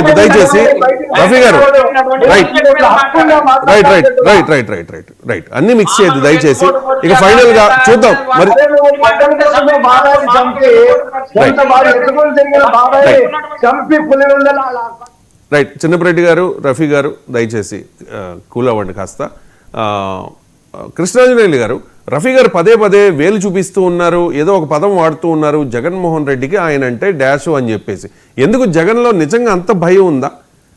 చేయొద్దు దయచేసి రఫీ గారు. రైట్ అన్ని మిక్స్ చేయొద్దు దయచేసి. ఇక ఫైనల్ గా చూద్దాం మరి. రైట్ చిన్నపరెడ్డి గారు, రఫీ గారు దయచేసి కూల్ అవ్వండి కాస్త. కృష్ణాంజనేయులు గారు, రఫీ గారు పదే పదే వేలు చూపిస్తూ ఉన్నారు, ఏదో ఒక పదం వాడుతూ ఉన్నారు జగన్మోహన్ రెడ్డికి ఆయన అంటే డాష్ అని చెప్పేసి. ఎందుకు జగన్లో నిజంగా అంత భయం ఉందా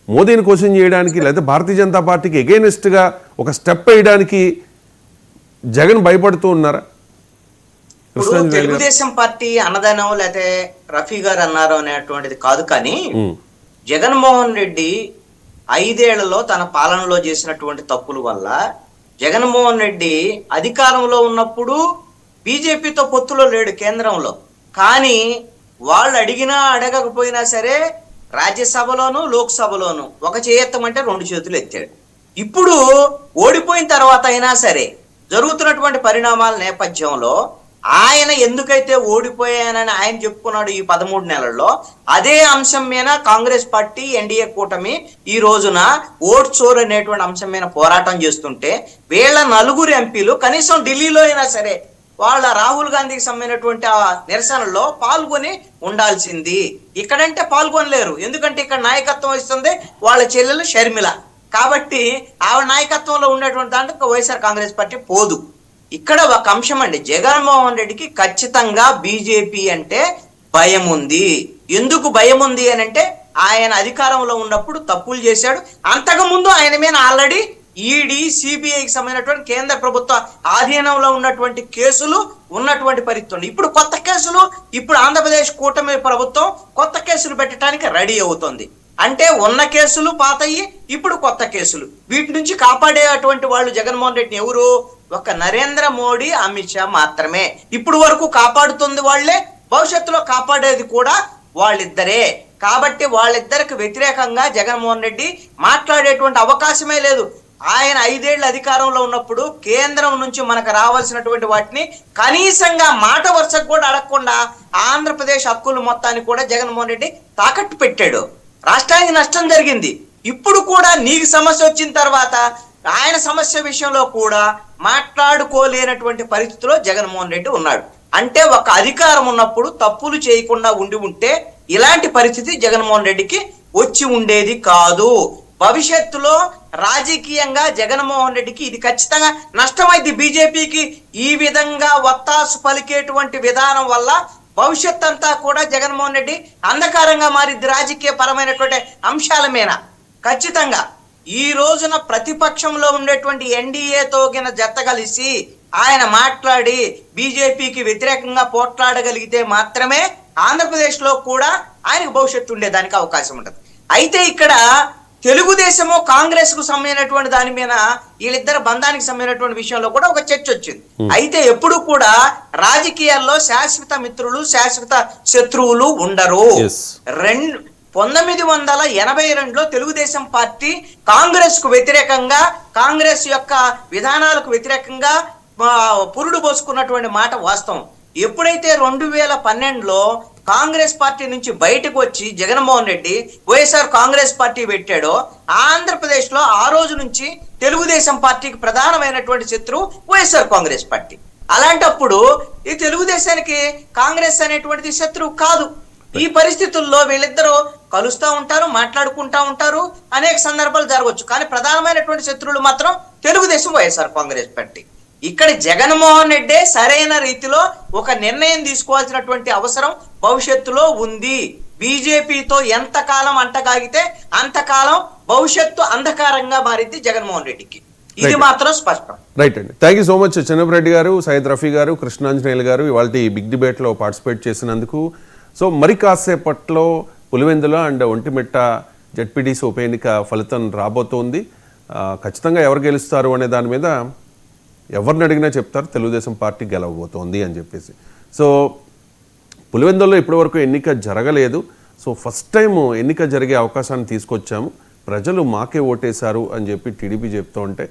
మోదీని క్వశ్చన్ చేయడానికి, లేదా భారతీయ జనతా పార్టీకి ఎగెయినిస్ట్గా ఒక స్టెప్ వేయడానికి జగన్ భయపడుతూ ఉన్నారా? తెలుగుదేశం పార్టీ అన్నదానం లేకపోతే రఫీ గారు అన్నారు అనేటువంటిది కాదు, కానీ జగన్మోహన్ రెడ్డి 5 ఏళ్లలో తన పాలనలో చేసినటువంటి తప్పుల వల్ల జగన్మోహన్ రెడ్డి అధికారంలో ఉన్నప్పుడు బీజేపీతో పొత్తులో లేడు కేంద్రంలో, కానీ వాళ్ళు అడిగినా అడగకపోయినా సరే రాజ్యసభలోను లోక్సభలోను ఒక చేయెత్తమంటే 2 చేతులు ఎత్తాడు. ఇప్పుడు ఓడిపోయిన తర్వాత అయినా సరే జరుగుతున్నటువంటి పరిణామాల నేపథ్యంలో ఆయన ఎందుకైతే ఓడిపోయానని ఆయన చెప్పుకున్నాడు ఈ 13 నెలల్లో, అదే అంశం మీద కాంగ్రెస్ పార్టీ ఎన్డీఏ కూటమి ఈ రోజున ఓట్ చోర్ అనేటువంటి అంశం మీద పోరాటం చేస్తుంటే వీళ్ళ 4 ఎంపీలు కనీసం ఢిల్లీలో అయినా సరే వాళ్ళ రాహుల్ గాంధీకి సంబంధించినటువంటి ఆ నిరసనలో పాల్గొని ఉండాల్సింది. ఇక్కడంటే పాల్గొనలేరు, ఎందుకంటే ఇక్కడ నాయకత్వం వహిస్తుంది వాళ్ళ చెల్లెలు షర్మిల, కాబట్టి ఆవిడ నాయకత్వంలో ఉన్నటువంటి దాంట్లో వైఎస్ఆర్ కాంగ్రెస్ పార్టీ పోదు. ఇక్కడ ఒక అంశం అండి, జగన్మోహన్ రెడ్డికి ఖచ్చితంగా బీజేపీ అంటే భయం ఉంది. ఎందుకు భయం ఉంది అని అంటే ఆయన అధికారంలో ఉన్నప్పుడు తప్పులు చేశాడు, అంతకుముందు ఆయన మీద ఆల్రెడీ ఈడీ సిబిఐకి సంబంధించినటువంటి కేంద్ర ప్రభుత్వ ఆధీనంలో ఉన్నటువంటి కేసులు ఉన్నటువంటి పరిస్థితి. ఇప్పుడు కొత్త కేసులు, ఇప్పుడు ఆంధ్రప్రదేశ్ కూటమి ప్రభుత్వం కొత్త కేసులు పెట్టడానికి రెడీ అవుతుంది. అంటే ఉన్న కేసులు పాతయ్యి, ఇప్పుడు కొత్త కేసులు. వీటి నుంచి కాపాడేటువంటి వాళ్ళు జగన్మోహన్ రెడ్డిని ఎవరు? ఒక నరేంద్ర మోడీ, అమిత్ షా మాత్రమే. ఇప్పుడు వరకు కాపాడుతుంది వాళ్లే, భవిష్యత్తులో కాపాడేది కూడా వాళ్ళిద్దరే. కాబట్టి వాళ్ళిద్దరికి వ్యతిరేకంగా జగన్మోహన్ రెడ్డి మాట్లాడేటువంటి అవకాశమే లేదు. ఆయన 5 ఏళ్ల అధికారంలో ఉన్నప్పుడు కేంద్రం నుంచి మనకు రావాల్సినటువంటి వాటిని కనీసంగా మాట వరుసకు కూడా అడగకుండా ఆంధ్రప్రదేశ్ హక్కులు మొత్తాన్ని కూడా జగన్మోహన్ రెడ్డి తాకట్టు పెట్టాడు. రాష్ట్రానికి నష్టం జరిగింది. ఇప్పుడు కూడా నీకు సమస్య వచ్చిన తర్వాత ఆయన సమస్య విషయంలో కూడా మాట్లాడుకోలేనటువంటి పరిస్థితిలో జగన్మోహన్ రెడ్డి ఉన్నాడు. అంటే ఒక అధికారం ఉన్నప్పుడు తప్పులు చేయకుండా ఉంటే ఇలాంటి పరిస్థితి జగన్మోహన్ రెడ్డికి వచ్చి ఉండేది కాదు. భవిష్యత్తులో రాజకీయంగా జగన్మోహన్ రెడ్డికి ఇది ఖచ్చితంగా నష్టమైంది. బీజేపీకి ఈ విధంగా వత్తాసు పలికేటువంటి విధానం వల్ల భవిష్యత్ అంతా కూడా జగన్మోహన్ రెడ్డి అంధకారంగా మారిద్ది. రాజకీయ పరమైనటువంటి అంశాల మీద ఖచ్చితంగా ఈ రోజున ప్రతిపక్షంలో ఉండేటువంటి ఎన్డీఏతో గిన జత కలిసి ఆయన మాట్లాడి బీజేపీకి వ్యతిరేకంగా పోట్లాడగలిగితే మాత్రమే ఆంధ్రప్రదేశ్ లో కూడా ఆయనకు భవిష్యత్తు ఉండేదానికి అవకాశం ఉంటుంది. అయితే ఇక్కడ తెలుగుదేశము కాంగ్రెస్ కు సంబంధించినటువంటి దాని మీద వీళ్ళిద్దరు బంధానికి సంబంధించినటువంటి విషయంలో కూడా ఒక చర్చ వచ్చింది. అయితే ఎప్పుడు కూడా రాజకీయాల్లో శాశ్వత మిత్రులు శాశ్వత శత్రువులు ఉండరు. 1982లో తెలుగుదేశం పార్టీ కాంగ్రెస్ కు వ్యతిరేకంగా, కాంగ్రెస్ యొక్క విధానాలకు వ్యతిరేకంగా పురుడు పోసుకున్నటువంటి మాట వాస్తవం. ఎప్పుడైతే 2012లో కాంగ్రెస్ పార్టీ నుంచి బయటకు వచ్చి జగన్మోహన్ రెడ్డి వైఎస్ఆర్ కాంగ్రెస్ పార్టీ పెట్టాడో, ఆంధ్రప్రదేశ్ లో ఆ రోజు నుంచి తెలుగుదేశం పార్టీకి ప్రధానమైనటువంటి శత్రువు వైఎస్ఆర్ కాంగ్రెస్ పార్టీ. అలాంటప్పుడు ఈ తెలుగుదేశానికి కాంగ్రెస్ అనేటువంటిది శత్రువు కాదు. ఈ పరిస్థితుల్లో వీళ్ళిద్దరూ కలుస్తూ ఉంటారు, మాట్లాడుకుంటా ఉంటారు, అనేక సందర్భాలు జరగవచ్చు. కానీ ప్రధానమైనటువంటి శత్రువులు మాత్రం తెలుగుదేశం, వైఎస్ఆర్ కాంగ్రెస్ పార్టీ. ఇక్కడ జగన్మోహన్ రెడ్డి సరైన రీతిలో ఒక నిర్ణయం తీసుకోవాల్సినటువంటి అవసరం భవిష్యత్తులో ఉంది. బీజేపీతో ఎంతకాలం అంటగాగితే అంతకాలం భవిష్యత్తు అంధకారంగా మారింది జగన్మోహన్ రెడ్డికి. ఇది మాత్రం స్పష్టం. రైట్ అండి, thank you so much Chinnapa Reddy గారు, సయ్యద్ రఫీ గారు, కృష్ణాంజనేయులు గారు ఇవాళ ఈ బిగ్ డిబేట్ లో పార్టిసిపేట్ చేసినందుకు. సో మరి కాసేపట్లో పులివెందుల అండ్ ఒంటిమిట్ట జెడ్పీటీసీ ఉప ఎన్నిక ఫలితం రాబోతోంది. ఖచ్చితంగా ఎవరు గెలుస్తారు అనే దాని మీద ఎవరిని అడిగినా చెప్తారు తెలుగుదేశం పార్టీ గెలవబోతోంది అని చెప్పేసి. సో పులివెందుల్లో ఇప్పటివరకు ఎన్నిక జరగలేదు. సో ఫస్ట్ టైం ఎన్నిక జరిగే అవకాశాన్ని తీసుకొచ్చాము, ప్రజలు మాకే ఓటేశారు అని చెప్పి టీడీపీ చెప్తూ ఉంటే,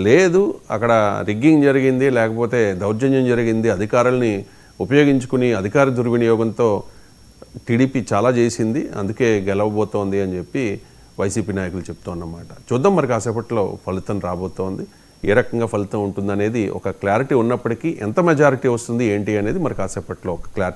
లేదు అక్కడ రిగ్గింగ్ జరిగింది, లేకపోతే దౌర్జన్యం జరిగింది, అధికారుల్ని ఉపయోగించుకుని అధికార దుర్వినియోగంతో టీడీపీ చాలా చేసింది, అందుకే గెలవబోతోంది అని చెప్పి వైసీపీ నాయకులు చెప్తోన్నమాట. చూద్దాం మరి కాసేపట్లో ఫలితం రాబోతోంది. ఏ రకంగా ఫలితం ఉంటుందనేది ఒక క్లారిటీ ఉన్నప్పటికీ ఎంత మెజారిటీ వస్తుంది ఏంటి అనేది మరి కాసేపట్లో ఒక క్లారిటీ